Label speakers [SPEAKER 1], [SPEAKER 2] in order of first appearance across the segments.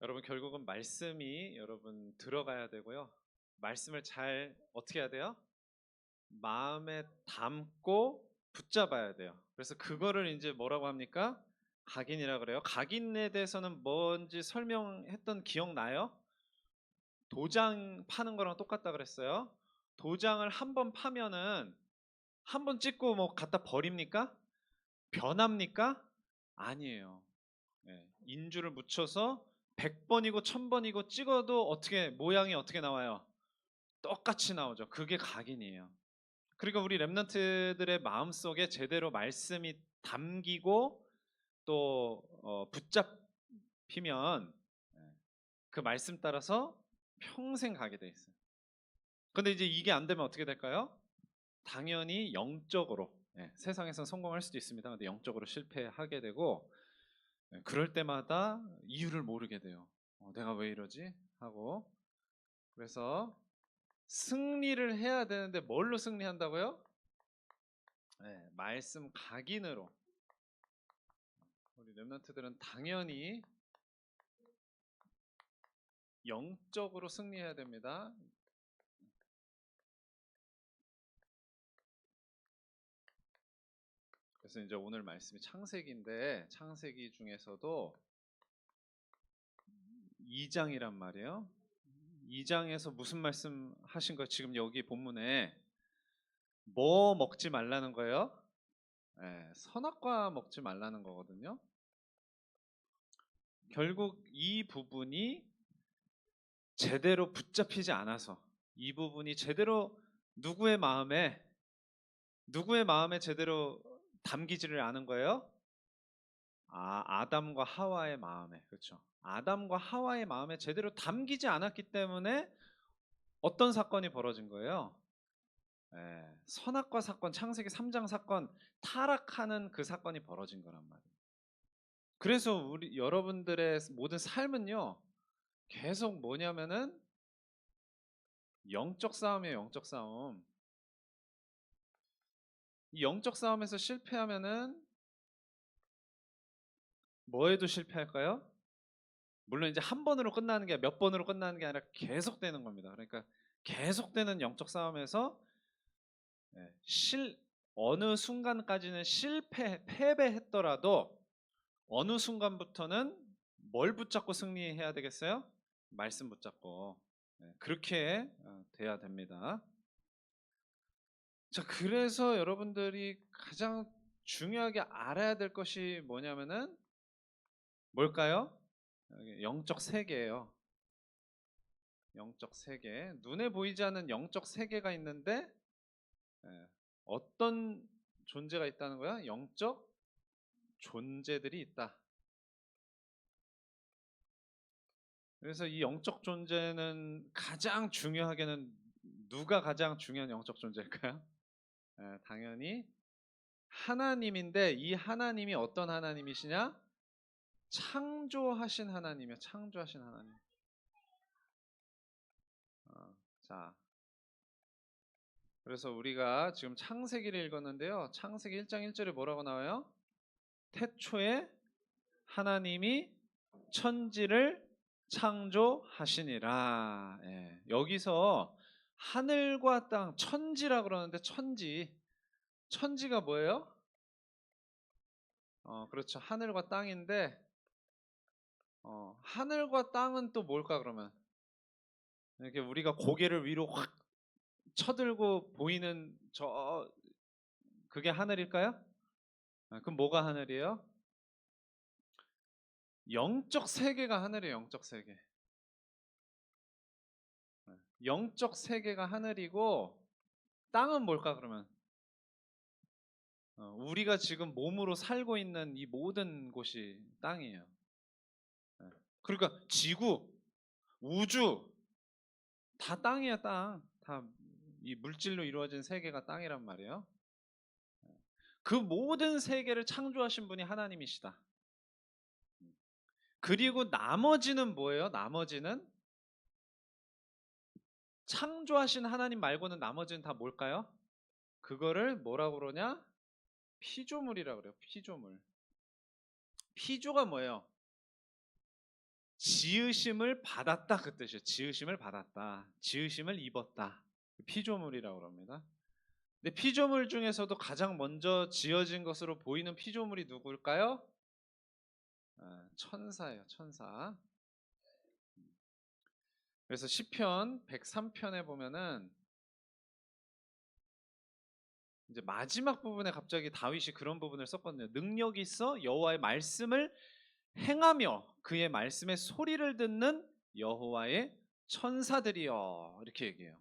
[SPEAKER 1] 여러분 결국은 말씀이 여러분 들어가야 되고요. 말씀을 잘 어떻게 해야 돼요? 마음에 담고 붙잡아야 돼요. 그래서 그거를 이제 뭐라고 합니까? 각인이라 그래요. 각인에 대해서는 뭔지 설명했던 기억 나요? 도장 파는 거랑 똑같다 그랬어요. 도장을 한번 파면은 한 번 찍고 뭐 갖다 버립니까? 변합니까? 아니에요. 예, 인주를 묻혀서 100번이고 1000번이고 찍어도 어떻게 모양이 어떻게 나와요? 똑같이 나오죠. 그게 각인이에요. 그러니까 우리 랩런트들의 마음속에 제대로 말씀이 담기고 또 붙잡히면 예, 그 말씀 따라서 평생 가게 돼 있어요. 근데 이제 이게 안 되면 어떻게 될까요? 당연히 영적으로 세상에서 성공할 수도 있습니다. 근데 영적으로 실패하게 되고 그럴 때마다 이유를 모르게 돼요. 내가 왜 이러지? 하고 그래서 승리를 해야 되는데 뭘로 승리한다고요? 말씀 각인으로. 우리 렘넌트들은 당연히 영적으로 승리해야 됩니다. 그래서 이제 오늘 말씀이 창세기인데 창세기 중에서도 2장이란 말이에요. 2장에서 무슨 말씀 하신 거 지금 여기 본문에 뭐 먹지 말라는 거예요? 선악과 먹지 말라는 거거든요. 결국 이 부분이 제대로 붙잡히지 않아서 이 부분이 제대로 누구의 마음에 제대로 담기지를 않은 거예요? 아담과 하와의 마음에. 그렇죠. 아담과 하와의 마음에 제대로 담기지 않았기 때문에 어떤 사건이 벌어진 거예요? 선악과 사건, 창세기 3장 사건, 타락하는 그 사건이 벌어진 거란 말이에요. 그래서 우리 여러분들의 모든 삶은요, 계속 뭐냐면은 영적 싸움이에요, 영적 싸움. 이 영적 싸움에서 실패하면은 뭐에도 실패할까요? 물론 이제 한 번으로 끝나는 게 몇 번으로 끝나는 게 아니라 계속되는 겁니다. 그러니까 계속되는 영적 싸움에서 예, 어느 순간까지는 패배했더라도 어느 순간부터는 뭘 붙잡고 승리해야 되겠어요? 말씀 붙잡고. 그렇게 돼야 됩니다. 자, 그래서 여러분들이 가장 중요하게 알아야 될 것이 뭐냐면은 뭘까요? 영적 세계예요. 영적 세계. 눈에 보이지 않는 영적 세계가 있는데 어떤 존재가 있다는 거야? 영적 존재들이 있다. 그래서 이 영적 존재는 가장 중요하게는 누가 가장 중요한 영적 존재일까요? 당연히 하나님인데 이 하나님이 어떤 하나님이시냐? 창조하신 하나님이요. 창조하신 하나님. 자, 그래서 우리가 지금 창세기를 읽었는데요. 창세기 1장 1절에 뭐라고 나와요? 태초에 하나님이 천지를 창조하시니라. 여기서 하늘과 땅, 천지라 그러는데 천지가 뭐예요? 그렇죠. 하늘과 땅인데 하늘과 땅은 또 뭘까 그러면? 이렇게 우리가 고개를 위로 확 쳐들고 보이는 그게 하늘일까요? 그럼 뭐가 하늘이에요? 영적 세계가 하늘이에요. 영적 세계. 영적 세계가 하늘이고 땅은 뭘까 그러면? 우리가 지금 몸으로 살고 있는 이 모든 곳이 땅이에요. 그러니까 지구, 우주 다 땅이야, 땅. 다 이 물질로 이루어진 세계가 땅이란 말이에요. 그 모든 세계를 창조하신 분이 하나님이시다. 그리고 나머지는 뭐예요? 나머지는 창조하신 하나님 말고는 나머지는 다 뭘까요? 그거를 뭐라고 그러냐? 피조물이라고 그래요. 피조물. 피조가 뭐예요? 지으심을 받았다 그 뜻이에요. 지으심을 받았다. 지으심을 입었다. 피조물이라고 합니다. 근데 피조물 중에서도 가장 먼저 지어진 것으로 보이는 피조물이 누구일까요? 천사예요. 천사. 그래서 시편 103편에 보면은 이제 마지막 부분에 갑자기 다윗이 그런 부분을 썼거든요. 능력이 있어 여호와의 말씀을 행하며 그의 말씀의 소리를 듣는 여호와의 천사들이여, 이렇게 얘기해요.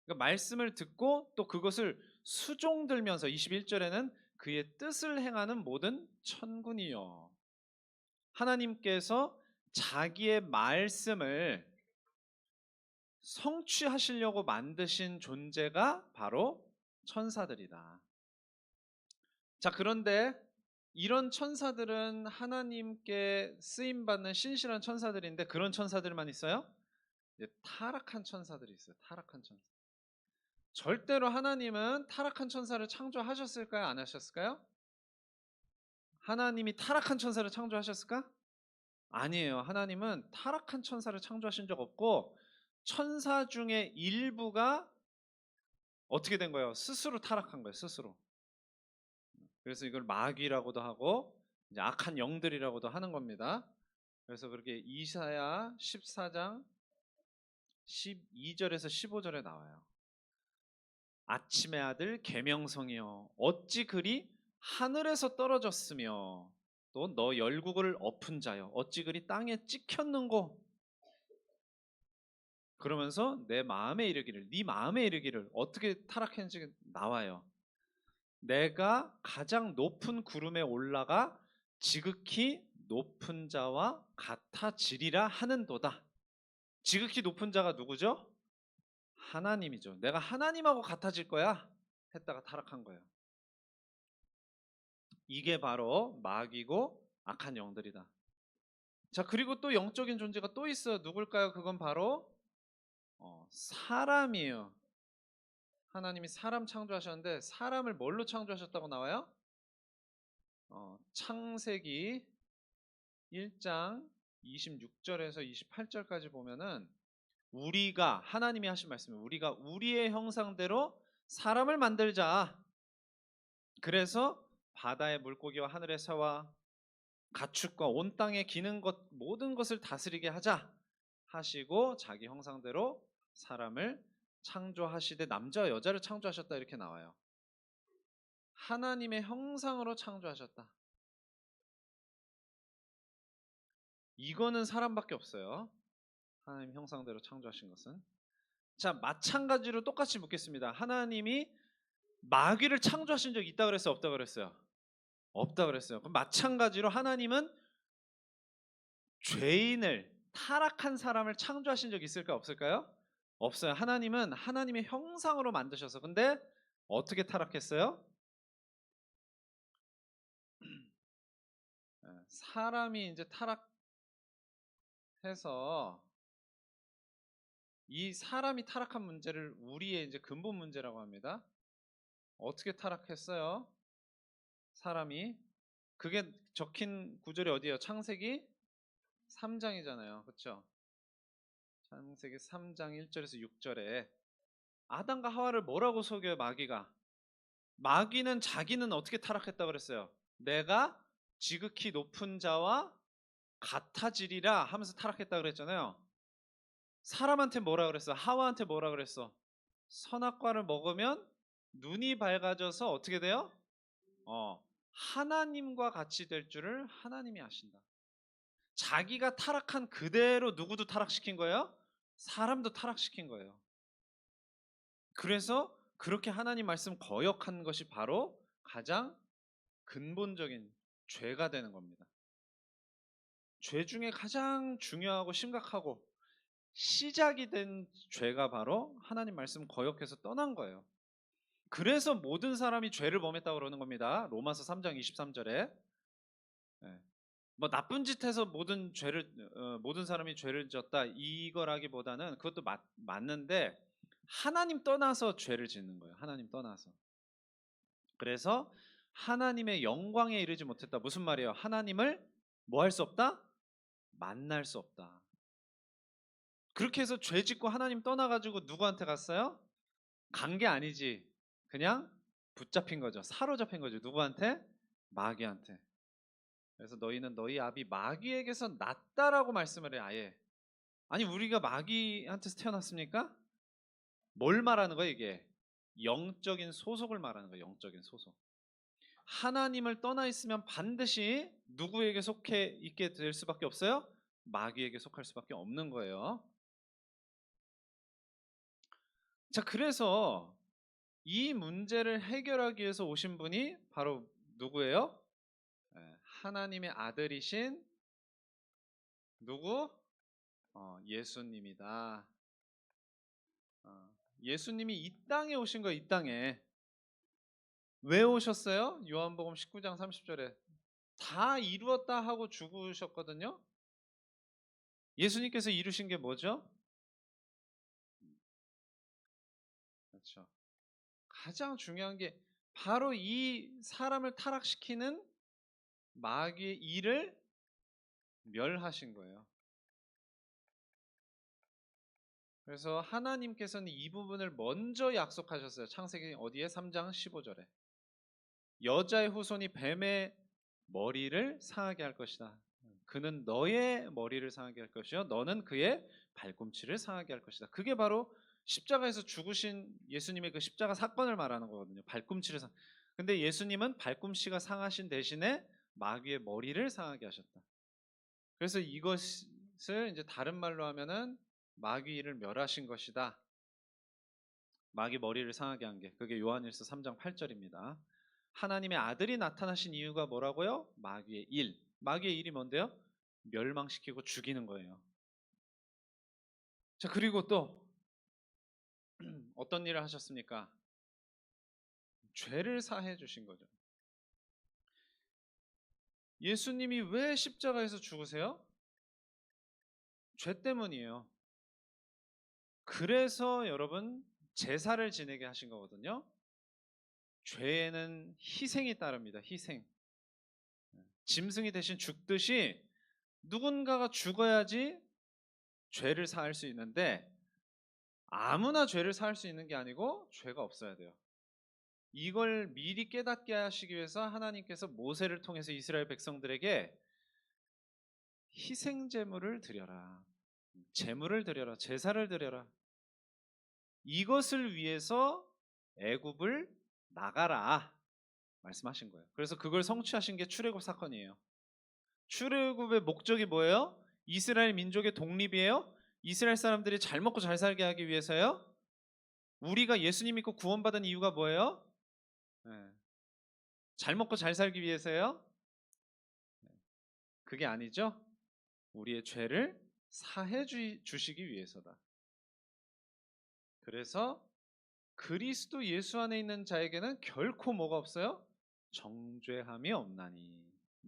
[SPEAKER 1] 그러니까 말씀을 듣고 또 그것을 수종들면서 21절에는 그의 뜻을 행하는 모든 천군이여. 하나님께서 자기의 말씀을 성취하시려고 만드신 존재가 바로 천사들이다. 자, 그런데 이런 천사들은 하나님께 쓰임 받는 신실한 천사들인데 그런 천사들만 있어요? 이제 타락한 천사들이 있어요. 타락한 천사. 절대로 하나님은 타락한 천사를 창조하셨을까요? 안 하셨을까요? 하나님이 타락한 천사를 창조하셨을까? 아니에요. 하나님은 타락한 천사를 창조하신 적 없고 천사 중에 일부가 어떻게 된 거예요? 스스로 타락한 거예요. 스스로. 그래서 이걸 마귀라고도 하고 이제 악한 영들이라고도 하는 겁니다. 그래서 그렇게 이사야 14장 12절에서 15절에 나와요. 아침의 아들 계명성이여 어찌 그리 하늘에서 떨어졌으며 또 너 열국을 엎은 자여 어찌 그리 땅에 찍혔는고. 그러면서 내 마음에 이르기를, 네 마음에 이르기를, 어떻게 타락했는지 나와요. 내가 가장 높은 구름에 올라가 지극히 높은 자와 같아지리라 하는도다. 지극히 높은 자가 누구죠? 하나님이죠. 내가 하나님하고 같아질 거야 했다가 타락한 거예요. 이게 바로 마귀고 악한 영들이다. 자, 그리고 또 영적인 존재가 또 있어요. 누굴까요? 그건 바로 사람이에요. 하나님이 사람 창조하셨는데 사람을 뭘로 창조하셨다고 나와요? 창세기 1장 26절에서 28절까지 보면은 우리가, 하나님이 하신 말씀이에요. 우리가 우리의 형상대로 사람을 만들자. 그래서 바다의 물고기와 하늘의 새와 가축과 온 땅에 기는 것 모든 것을 다스리게 하자 하시고 자기 형상대로 사람을 창조하시되 남자와 여자를 창조하셨다, 이렇게 나와요. 하나님의 형상으로 창조하셨다. 이거는 사람밖에 없어요. 하나님 형상대로 창조하신 것은. 자, 마찬가지로 똑같이 묻겠습니다. 하나님이 마귀를 창조하신 적 있다 그랬어요? 없다 그랬어요? 없다 그랬어요. 그럼 마찬가지로 하나님은 죄인을, 타락한 사람을 창조하신 적 있을까 없을까요? 없어요. 하나님은 하나님의 형상으로 만드셔서. 근데 어떻게 타락했어요? 사람이 이제 타락해서 이 사람이 타락한 문제를 우리의 이제 근본 문제라고 합니다. 어떻게 타락했어요? 사람이. 그게 적힌 구절이 어디예요? 창세기 3장이잖아요. 그렇죠? 창세기 3장 1절에서 6절에 아담과 하와를 뭐라고 속여요? 마귀가. 마귀는 자기는 어떻게 타락했다고 그랬어요? 내가 지극히 높은 자와 같아지리라 하면서 타락했다고 그랬잖아요. 사람한테 뭐라 그랬어? 하와한테 뭐라 그랬어? 선악과를 먹으면 눈이 밝아져서 어떻게 돼요? 하나님과 같이 될 줄을 하나님이 아신다. 자기가 타락한 그대로 누구도 타락시킨 거예요? 사람도 타락시킨 거예요. 그래서 그렇게 하나님 말씀 거역한 것이 바로 가장 근본적인 죄가 되는 겁니다. 죄 중에 가장 중요하고 심각하고 시작이 된 죄가 바로 하나님 말씀 거역해서 떠난 거예요. 그래서 모든 사람이 죄를 범했다고 그러는 겁니다. 로마서 3장 23절에. 뭐 나쁜 짓 해서 모든 사람이 죄를 지었다 이거라기보다는 그것도 맞는데 하나님 떠나서 죄를 짓는 거예요. 하나님 떠나서. 그래서 하나님의 영광에 이르지 못했다. 무슨 말이에요? 하나님을 뭐 할 수 없다? 만날 수 없다. 그렇게 해서 죄 짓고 하나님 떠나가지고 누구한테 갔어요? 간 게 아니지. 그냥 붙잡힌 거죠. 사로잡힌 거죠. 누구한테? 마귀한테. 그래서 너희는 너희 아비 마귀에게서 났다라고 말씀을 해 아예. 아니 우리가 마귀한테서 태어났습니까? 뭘 말하는 거야 이게? 영적인 소속을 말하는 거예요. 영적인 소속. 하나님을 떠나 있으면 반드시 누구에게 속해 있게 될 수밖에 없어요? 마귀에게 속할 수밖에 없는 거예요. 자, 그래서 이 문제를 해결하기 위해서 오신 분이 바로 누구예요? 하나님의 아들이신 누구? 예수님이다. 예수님이 이 땅에 오신 거예요. 이 땅에. 왜 오셨어요? 요한복음 19장 30절에 다 이루었다 하고 죽으셨거든요. 예수님께서 이루신 게 뭐죠? 그렇죠. 가장 중요한 게 바로 이 사람을 타락시키는 마귀의 일을 멸하신 거예요. 그래서 하나님께서는 이 부분을 먼저 약속하셨어요. 창세기 어디에? 3장 15절에. 여자의 후손이 뱀의 머리를 상하게 할 것이다. 그는 너의 머리를 상하게 할 것이요 너는 그의 발꿈치를 상하게 할 것이다. 그게 바로 십자가에서 죽으신 예수님의 그 십자가 사건을 말하는 거거든요. 발꿈치를 상. 근데 예수님은 발꿈치가 상하신 대신에 마귀의 머리를 상하게 하셨다. 그래서 이것을 이제 다른 말로 하면은 마귀를 멸하신 것이다. 마귀 머리를 상하게 한 게 그게 요한일서 3장 8절입니다. 하나님의 아들이 나타나신 이유가 뭐라고요? 마귀의 일. 마귀의 일이 뭔데요? 멸망시키고 죽이는 거예요. 자, 그리고 또 어떤 일을 하셨습니까? 죄를 사해 주신 거죠. 예수님이 왜 십자가에서 죽으세요? 죄 때문이에요. 그래서 여러분 제사를 지내게 하신 거거든요. 죄에는 희생이 따릅니다. 희생. 짐승이 대신 죽듯이 누군가가 죽어야지 죄를 사할 수 있는데 아무나 죄를 사할 수 있는 게 아니고 죄가 없어야 돼요. 이걸 미리 깨닫게 하시기 위해서 하나님께서 모세를 통해서 이스라엘 백성들에게 희생 제물을 드려라. 제물을 드려라. 제사를 드려라. 이것을 위해서 애굽을 나가라 말씀하신 거예요. 그래서 그걸 성취하신 게 출애굽 사건이에요. 출애굽의 목적이 뭐예요? 이스라엘 민족의 독립이에요? 이스라엘 사람들이 잘 먹고 잘 살게 하기 위해서요? 우리가 예수님 믿고 구원받은 이유가 뭐예요? 네. 잘 먹고 잘 살기 위해서요? 그게 아니죠. 우리의 죄를 사해 주시기 위해서다. 그래서 그리스도 예수 안에 있는 자에게는 결코 뭐가 없어요? 정죄함이 없나니.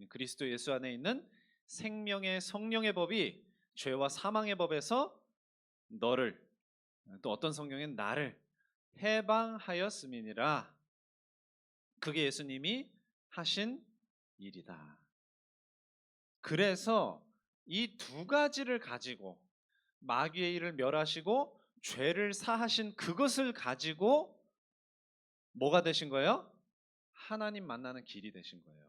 [SPEAKER 1] 그리스도 예수 안에 있는 생명의 성령의 법이 죄와 사망의 법에서 너를 또 어떤 성경엔 나를 해방하였음이니라. 그게 예수님이 하신 일이다. 그래서 이 두 가지를 가지고 마귀의 일을 멸하시고 죄를 사하신 그것을 가지고 뭐가 되신 거예요? 하나님 만나는 길이 되신 거예요.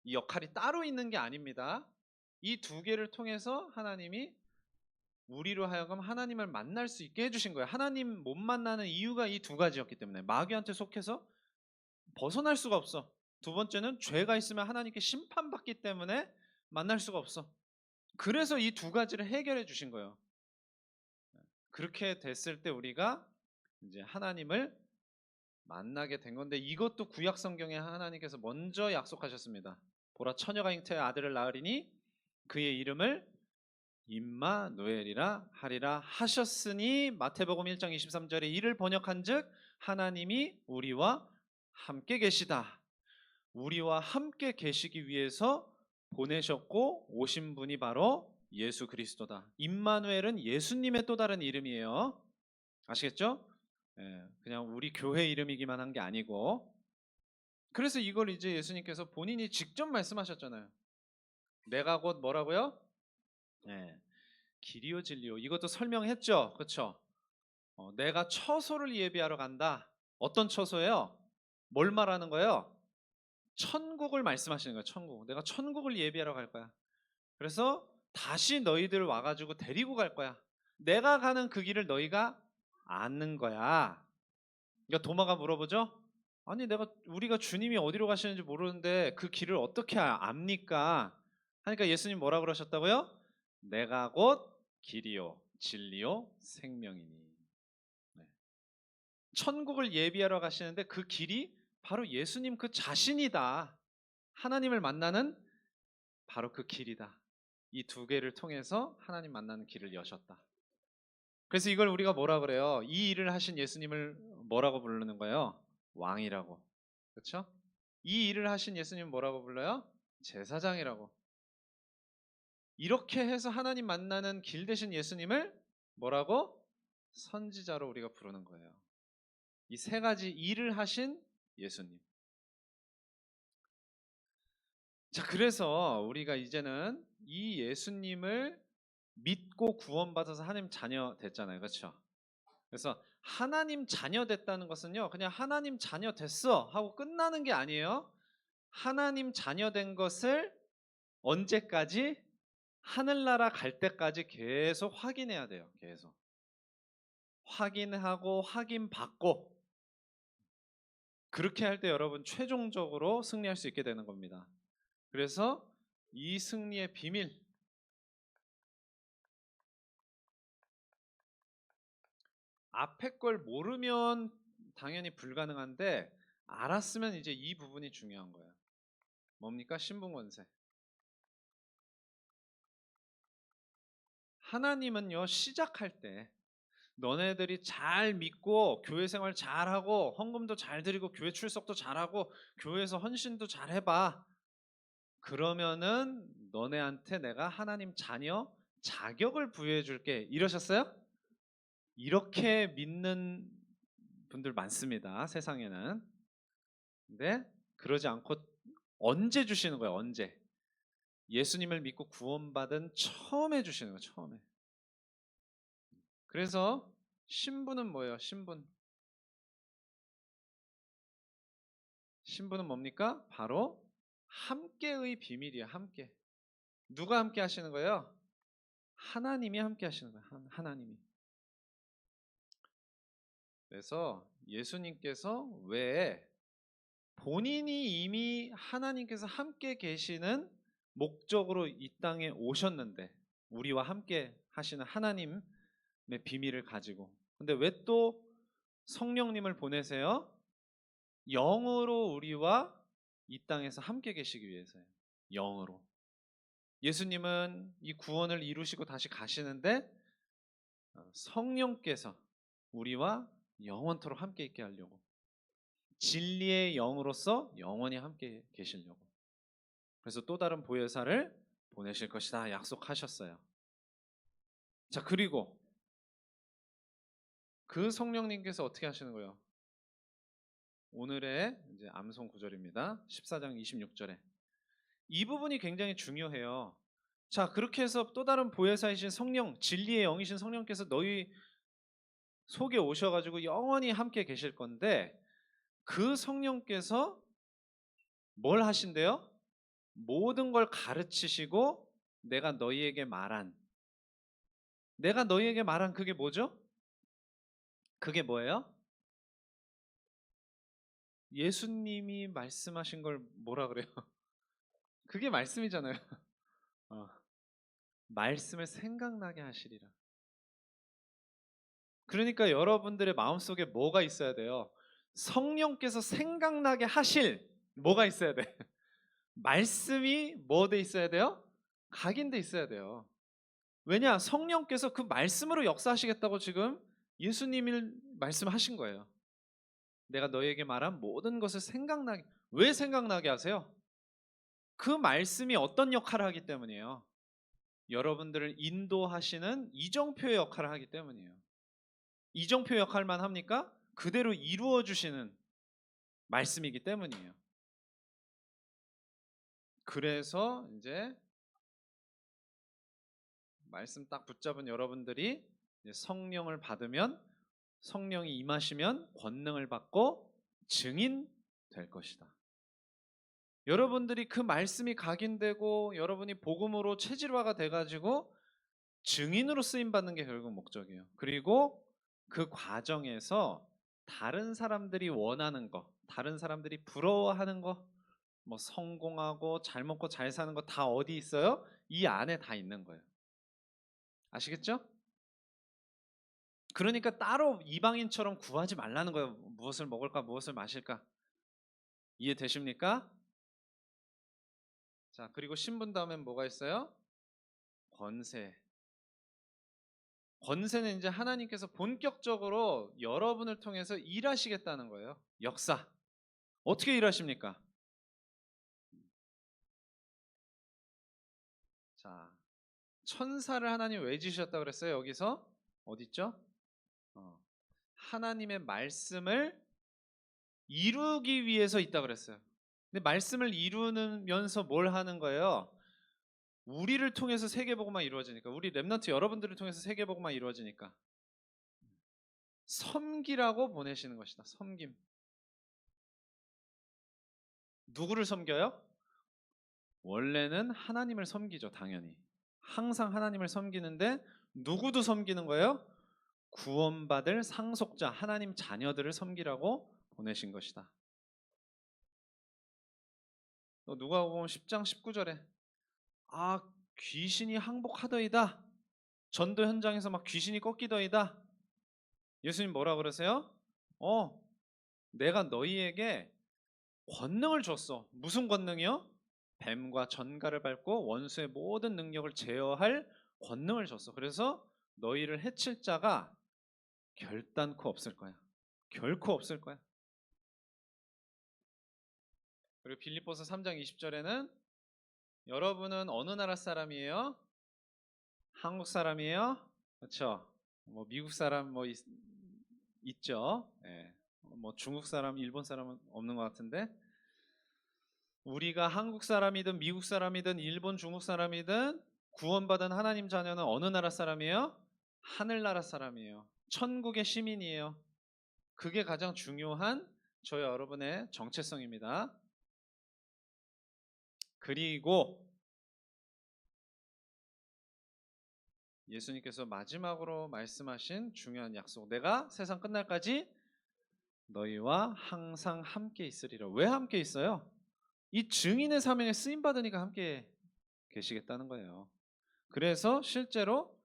[SPEAKER 1] 이 역할이 따로 있는 게 아닙니다. 이 두 개를 통해서 하나님이 우리로 하여금 하나님을 만날 수 있게 해주신 거예요. 하나님 못 만나는 이유가 이 두 가지였기 때문에 마귀한테 속해서 벗어날 수가 없어. 두 번째는 죄가 있으면 하나님께 심판받기 때문에 만날 수가 없어. 그래서 이 두 가지를 해결해 주신 거예요. 그렇게 됐을 때 우리가 이제 하나님을 만나게 된 건데 이것도 구약 성경에 하나님께서 먼저 약속하셨습니다. 보라 처녀가 잉태의 아들을 낳으리니 그의 이름을 임마누엘이라 하리라 하셨으니 마태복음 1장 23절에 이를 번역한즉 하나님이 우리와 함께 계시다. 우리와 함께 계시기 위해서 보내셨고 오신 분이 바로 예수 그리스도다. 임마누엘은 예수님의 또 다른 이름이에요. 아시겠죠? 그냥 우리 교회 이름이기만 한 게 아니고 그래서 이걸 이제 예수님께서 본인이 직접 말씀하셨잖아요. 내가 곧 뭐라고요? 네, 길이요 진리요. 이것도 설명했죠. 그렇죠? 내가 처소를 예비하러 간다. 어떤 처소예요? 뭘 말하는 거예요? 천국을 말씀하시는 거예요. 천국. 내가 천국을 예비하러 갈 거야. 그래서 다시 너희들 와가지고 데리고 갈 거야. 내가 가는 그 길을 너희가 아는 거야. 그러니까 도마가 물어보죠. 아니 우리가 주님이 어디로 가시는지 모르는데 그 길을 어떻게 압니까? 하니까 예수님 뭐라 그러셨다고요? 내가 곧 길이요 진리요 생명이니. 네. 천국을 예비하러 가시는데 그 길이 바로 예수님 그 자신이다. 하나님을 만나는 바로 그 길이다. 이 두 개를 통해서 하나님 만나는 길을 여셨다. 그래서 이걸 우리가 뭐라 그래요? 이 일을 하신 예수님을 뭐라고 부르는 거예요? 왕이라고. 그렇죠? 이 일을 하신 예수님 뭐라고 불러요? 제사장이라고. 이렇게 해서 하나님 만나는 길 되신 예수님을 뭐라고? 선지자로 우리가 부르는 거예요. 이 세 가지 일을 하신 예수님. 자, 그래서 우리가 이제는 이 예수님을 믿고 구원받아서 하나님 자녀 됐잖아요. 그렇죠? 그래서 하나님 자녀 됐다는 것은요, 그냥 하나님 자녀 됐어 하고 끝나는 게 아니에요. 하나님 자녀 된 것을 언제까지? 하늘나라 갈 때까지 계속 확인해야 돼요. 계속. 확인하고 확인받고 그렇게 할 때 여러분 최종적으로 승리할 수 있게 되는 겁니다. 그래서 이 승리의 비밀, 앞에 걸 모르면 당연히 불가능한데 알았으면 이제 이 부분이 중요한 거예요. 뭡니까? 신분권세. 하나님은요, 시작할 때 너네들이 잘 믿고 교회 생활 잘하고 헌금도 잘 드리고 교회 출석도 잘하고 교회에서 헌신도 잘 해봐. 그러면은 너네한테 내가 하나님 자녀 자격을 부여해 줄게. 이러셨어요? 이렇게 믿는 분들 많습니다. 세상에는. 근데 그러지 않고 언제 주시는 거예요? 언제? 예수님을 믿고 구원받은 처음에 주시는 거예요. 처음에. 그래서 신분은 뭐예요? 신분. 신분은 뭡니까? 바로 함께의 비밀이에요. 함께. 누가 함께 하시는 거예요? 하나님이 함께 하시는 거예요. 하나님이. 그래서 예수님께서 왜 본인이 이미 하나님께서 함께 계시는 목적으로 이 땅에 오셨는데 우리와 함께 하시는 하나님의 비밀을 가지고 근데 왜 또 성령님을 보내세요? 영으로 우리와 이 땅에서 함께 계시기 위해서예요. 영으로. 예수님은 이 구원을 이루시고 다시 가시는데 성령께서 우리와 영원토록 함께 있게 하려고 진리의 영으로서 영원히 함께 계시려고 그래서 또 다른 보혜사를 보내실 것이다 약속하셨어요. 자, 그리고 그 성령님께서 어떻게 하시는 거예요? 오늘의 이제 암송 구절입니다. 14장 26절에 이 부분이 굉장히 중요해요. 자, 그렇게 해서 또 다른 보혜사이신 성령, 진리의 영이신 성령께서 너희 속에 오셔가지고 영원히 함께 계실 건데 그 성령께서 뭘 하신대요? 모든 걸 가르치시고 내가 너희에게 말한 그게 뭐죠? 그게 뭐예요? 예수님이 말씀하신 걸 뭐라 그래요? 그게 말씀이잖아요. 어, 말씀을 생각나게 하시리라. 그러니까 여러분들의 마음속에 뭐가 있어야 돼요? 성령께서 생각나게 하실 뭐가 있어야 돼? 말씀이 뭐 돼 있어야 돼요? 각인돼 있어야 돼요. 왜냐? 성령께서 그 말씀으로 역사하시겠다고 지금 예수님이 말씀하신 거예요. 내가 너에게 말한 모든 것을 생각나게. 왜 생각나게 하세요? 그 말씀이 어떤 역할을 하기 때문이에요. 여러분들을 인도하시는 이정표의 역할을 하기 때문이에요. 이정표 역할만 합니까? 그대로 이루어 주시는 말씀이기 때문이에요. 그래서 이제 말씀 딱 붙잡은 여러분들이 이제 성령을 받으면, 성령이 임하시면 권능을 받고 증인 될 것이다. 여러분들이 그 말씀이 각인되고 여러분이 복음으로 체질화가 돼가지고 증인으로 쓰임 받는 게 결국 목적이에요. 그리고 그 과정에서 다른 사람들이 원하는 거, 다른 사람들이 부러워하는 거, 뭐 성공하고 잘 먹고 잘 사는 거 다 어디 있어요? 이 안에 다 있는 거예요. 아시겠죠? 그러니까 따로 이방인처럼 구하지 말라는 거예요. 무엇을 먹을까, 무엇을 마실까. 이해되십니까? 자, 그리고 신분 다음엔 뭐가 있어요? 권세. 권세는 이제 하나님께서 본격적으로 여러분을 통해서 일하시겠다는 거예요. 역사. 어떻게 일하십니까? 자, 천사를 하나님 왜 지으셨다 그랬어요? 여기서 어디 있죠? 하나님의 말씀을 이루기 위해서 있다 그랬어요. 근데 말씀을 이루면서 뭘 하는 거예요? 우리를 통해서 세계복음만 이루어지니까, 우리 렘넌트 여러분들을 통해서 세계복음만 이루어지니까 섬기라고 보내시는 것이다. 섬김. 누구를 섬겨요? 원래는 하나님을 섬기죠. 당연히 항상 하나님을 섬기는데 누구도 섬기는 거예요? 구원받을 상속자 하나님 자녀들을 섬기라고 보내신 것이다. 또 누가복음 10장 19절에 귀신이 항복하더이다. 전도 현장에서 막 귀신이 꺾이더이다. 예수님 뭐라 그러세요? 내가 너희에게 권능을 줬어. 무슨 권능이요? 뱀과 전갈을 밟고 원수의 모든 능력을 제어할 권능을 줬어. 그래서 너희를 해칠 자가 결단코 없을 거야. 결코 없을 거야. 그리고 빌립보서 3장 20절에는 여러분은 어느 나라 사람이에요? 한국 사람이에요? 그렇죠? 뭐 미국 사람 뭐 있죠. 예. 뭐 중국 사람, 일본 사람은 없는 것 같은데 우리가 한국 사람이든 미국 사람이든 일본, 중국 사람이든 구원받은 하나님 자녀는 어느 나라 사람이에요? 하늘나라 사람이에요. 천국의 시민이에요. 그게 가장 중요한 저희 여러분의 정체성입니다. 그리고 예수님께서 마지막으로 말씀하신 중요한 약속, 내가 세상 끝날까지 너희와 항상 함께 있으리라. 왜 함께 있어요? 이 증인의 사명에 쓰임 받으니까 함께 계시겠다는 거예요. 그래서 실제로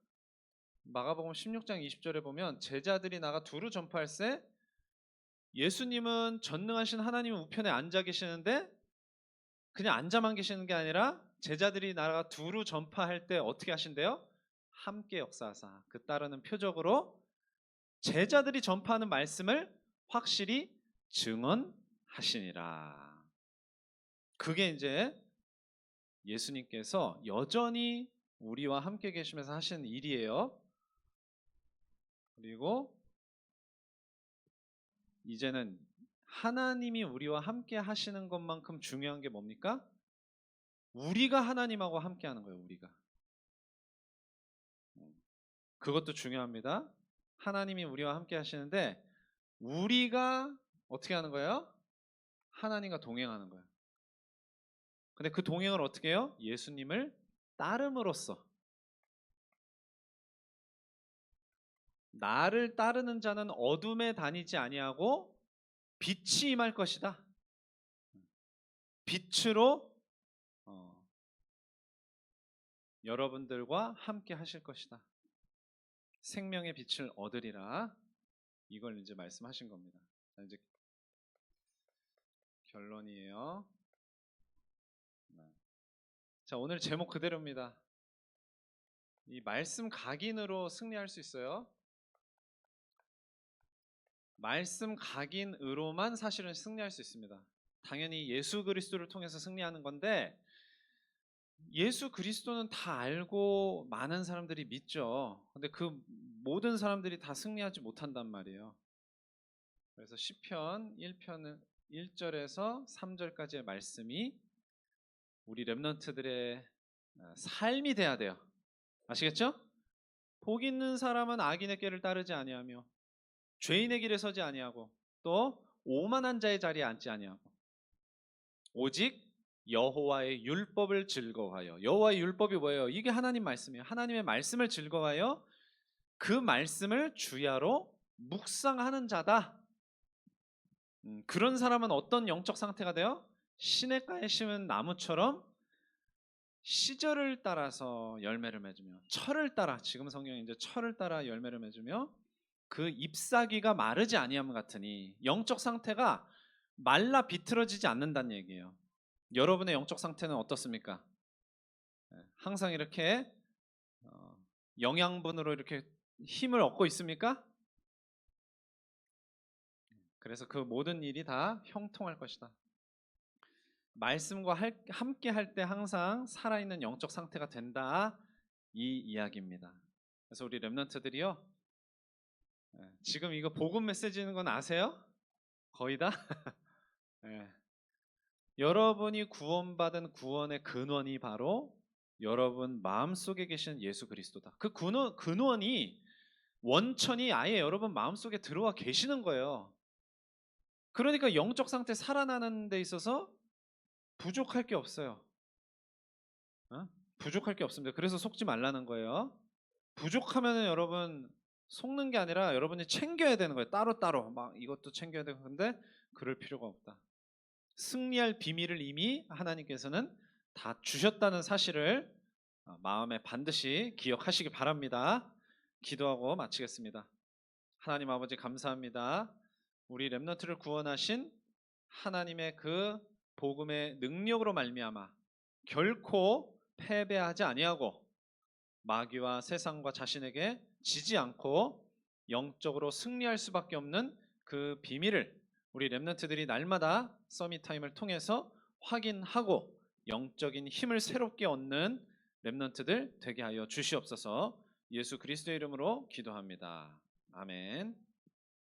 [SPEAKER 1] 마가복음 16장 20절에 보면 제자들이 나가 두루 전파할세 예수님은 전능하신 하나님 우편에 앉아 계시는데 그냥 앉아만 계시는 게 아니라 제자들이 나가 두루 전파할 때 어떻게 하신대요? 함께 역사하사. 그 따르는 표적으로 제자들이 전파하는 말씀을 확실히 증언하시니라. 그게 이제 예수님께서 여전히 우리와 함께 계시면서 하시는 일이에요. 그리고 이제는 하나님이 우리와 함께 하시는 것만큼 중요한 게 뭡니까? 우리가 하나님하고 함께 하는 거예요. 우리가. 그것도 중요합니다. 하나님이 우리와 함께 하시는데 우리가 어떻게 하는 거예요? 하나님과 동행하는 거예요. 근데 그 동행을 어떻게 해요? 예수님을 따름으로써. 나를 따르는 자는 어둠에 다니지 아니하고 빛이 임할 것이다. 빛으로 여러분들과 함께 하실 것이다. 생명의 빛을 얻으리라. 이걸 이제 말씀하신 겁니다. 자, 이제 결론이에요. 자, 오늘 제목 그대로입니다. 이 말씀 각인으로 승리할 수 있어요. 말씀 각인으로만 사실은 승리할 수 있습니다. 당연히 예수 그리스도를 통해서 승리하는 건데 예수 그리스도는 다 알고 많은 사람들이 믿죠. 근데 그 모든 사람들이 다 승리하지 못한단 말이에요. 그래서 시편 1편 1절에서 3절까지의 말씀이 우리 렘넌트들의 삶이 돼야 돼요. 아시겠죠? 복 있는 사람은 악인의 길을 따르지 아니하며 죄인의 길에 서지 아니하고 또 오만한 자의 자리에 앉지 아니하고 오직 여호와의 율법을 즐거워하여. 여호와의 율법이 뭐예요? 이게 하나님 말씀이에요. 하나님의 말씀을 즐거워하여 그 말씀을 주야로 묵상하는 자다. 그런 사람은 어떤 영적 상태가 돼요? 시냇가에 심은 나무처럼 시절을 따라서 열매를 맺으며 철을 따라, 지금 성경에 이제 철을 따라 열매를 맺으며 그 잎사귀가 마르지 아니함 같으니, 영적 상태가 말라 비틀어지지 않는다는 얘기예요. 여러분의 영적 상태는 어떻습니까? 항상 이렇게 영양분으로 이렇게 힘을 얻고 있습니까? 그래서 그 모든 일이 다 형통할 것이다. 말씀과 함께 할 때 항상 살아있는 영적 상태가 된다, 이 이야기입니다. 그래서 우리 렘넌트들이요, 지금 이거 복음 메시지는 건 아세요? 거의 다? 예. 여러분이 구원받은 구원의 근원이 바로 여러분 마음속에 계신 예수 그리스도다. 그 근원이, 원천이 아예 여러분 마음속에 들어와 계시는 거예요. 그러니까 영적 상태 살아나는 데 있어서 부족할 게 없어요. 부족할 게 없습니다. 그래서 속지 말라는 거예요. 부족하면은 여러분 속는 게 아니라 여러분이 챙겨야 되는 거예요. 따로따로 막 이것도 챙겨야 되고. 근데 그럴 필요가 없다. 승리할 비밀을 이미 하나님께서는 다 주셨다는 사실을 마음에 반드시 기억하시기 바랍니다. 기도하고 마치겠습니다. 하나님 아버지 감사합니다. 우리 렘넌트를 구원하신 하나님의 그 복음의 능력으로 말미암아 결코 패배하지 아니하고 마귀와 세상과 자신에게 지지 않고 영적으로 승리할 수밖에 없는 그 비밀을 우리 렘넌트들이 날마다 서밋 타임을 통해서 확인하고 영적인 힘을 새롭게 얻는 렘넌트들 되게 하여 주시옵소서. 예수 그리스도의 이름으로 기도합니다. 아멘.